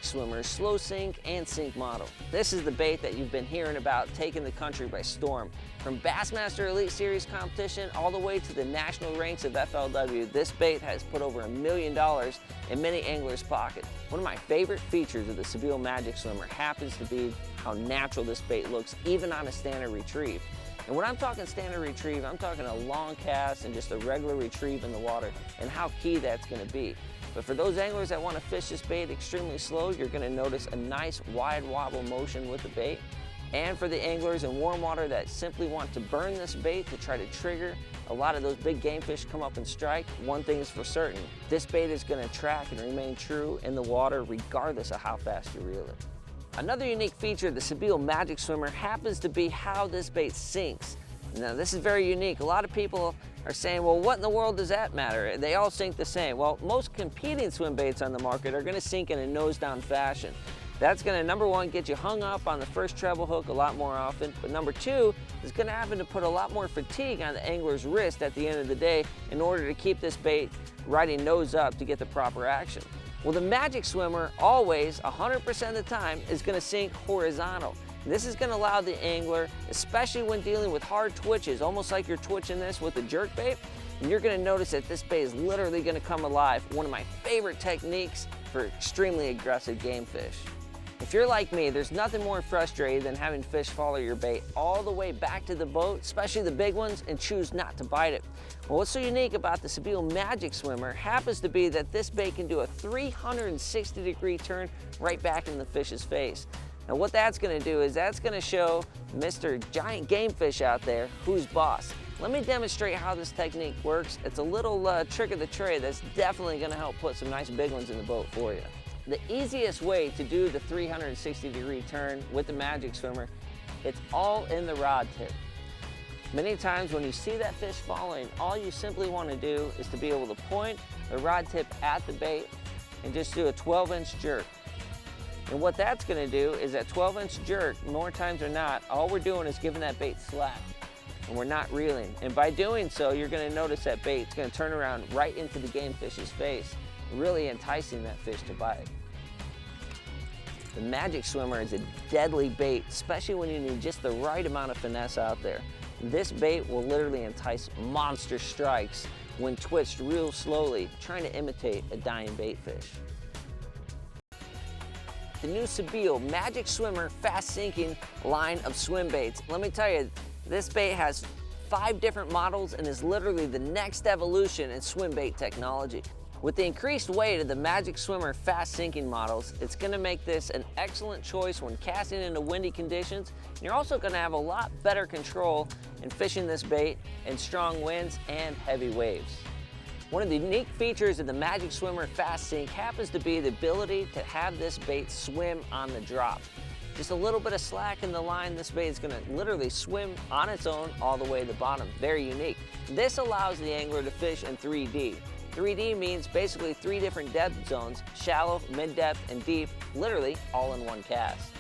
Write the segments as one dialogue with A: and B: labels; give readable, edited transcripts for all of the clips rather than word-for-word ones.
A: Magic Swimmer's slow sink and sink model. This is the bait that you've been hearing about taking the country by storm. From Bassmaster Elite Series competition all the way to the national ranks of FLW, this bait has put over $1 million in many anglers' pockets. One of my favorite features of the Sebile Magic Swimmer happens to be how natural this bait looks even on a standard retrieve. And when I'm talking standard retrieve, I'm talking a long cast and just a regular retrieve in the water, and how key that's going to be. But for those anglers that want to fish this bait extremely slow, you're going to notice a nice wide wobble motion with the bait. And for the anglers in warm water that simply want to burn this bait to try to trigger a lot of those big game fish come up and strike, one thing is for certain, this bait is going to track and remain true in the water regardless of how fast you reel it. Another unique feature of the Sebile Magic Swimmer happens to be how this bait sinks. Now this is very unique. A lot of people are saying, well, what in the world does that matter? They all sink the same. Well, most competing swim baits on the market are going to sink in a nose down fashion. That's going to, number one, get you hung up on the first treble hook a lot more often, but number two, is going to happen to put a lot more fatigue on the angler's wrist at the end of the day in order to keep this bait riding nose up to get the proper action. Well, the Magic Swimmer always, 100% of the time, is going to sink horizontal. This is going to allow the angler, especially when dealing with hard twitches, almost like you're twitching this with a jerk bait, and you're going to notice that this bait is literally going to come alive. One of my favorite techniques for extremely aggressive game fish. If you're like me, there's nothing more frustrating than having fish follow your bait all the way back to the boat, especially the big ones, and choose not to bite it. Well, what's so unique about the Sebile Magic Swimmer happens to be that this bait can do a 360-degree turn right back in the fish's face. Now what that's going to do is that's going to show Mr. Giant Game Fish out there who's boss. Let me demonstrate how this technique works. It's a little trick of the trade that's definitely going to help put some nice big ones in the boat for you. The easiest way to do the 360-degree turn with the Magic Swimmer, it's all in the rod tip. Many times when you see that fish following, all you simply want to do is to be able to point the rod tip at the bait and just do a 12-inch jerk. And what that's going to do is that 12-inch jerk, more times than not, all we're doing is giving that bait slack, and we're not reeling. And by doing so, you're going to notice that bait's going to turn around right into the game fish's face, really enticing that fish to bite. The Magic Swimmer is a deadly bait, especially when you need just the right amount of finesse out there. This bait will literally entice monster strikes when twitched real slowly, trying to imitate a dying bait fish. The new Sebile Magic Swimmer fast sinking line of swim baits. Let me tell you, this bait has 5 different models and is literally the next evolution in swim bait technology. With the increased weight of the Magic Swimmer fast sinking models, it's going to make this an excellent choice when casting into windy conditions. And you're also going to have a lot better control in fishing this bait in strong winds and heavy waves. One of the unique features of the Magic Swimmer fast sink happens to be the ability to have this bait swim on the drop. Just a little bit of slack in the line, this bait is going to literally swim on its own all the way to the bottom. Very unique. This allows the angler to fish in 3D. 3D means basically 3 different depth zones, shallow, mid-depth, and deep, literally all in one cast.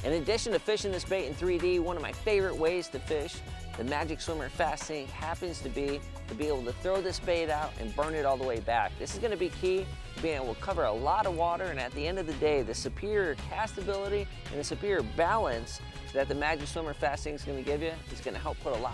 A: In addition to fishing this bait in 3D, one of my favorite ways to fish the Magic Swimmer fast sink happens to be able to throw this bait out and burn it all the way back. This is going to be key to being able to cover a lot of water, and at the end of the day, the superior castability and the superior balance that the Magic Swimmer fast sink is going to give you is going to help put a lot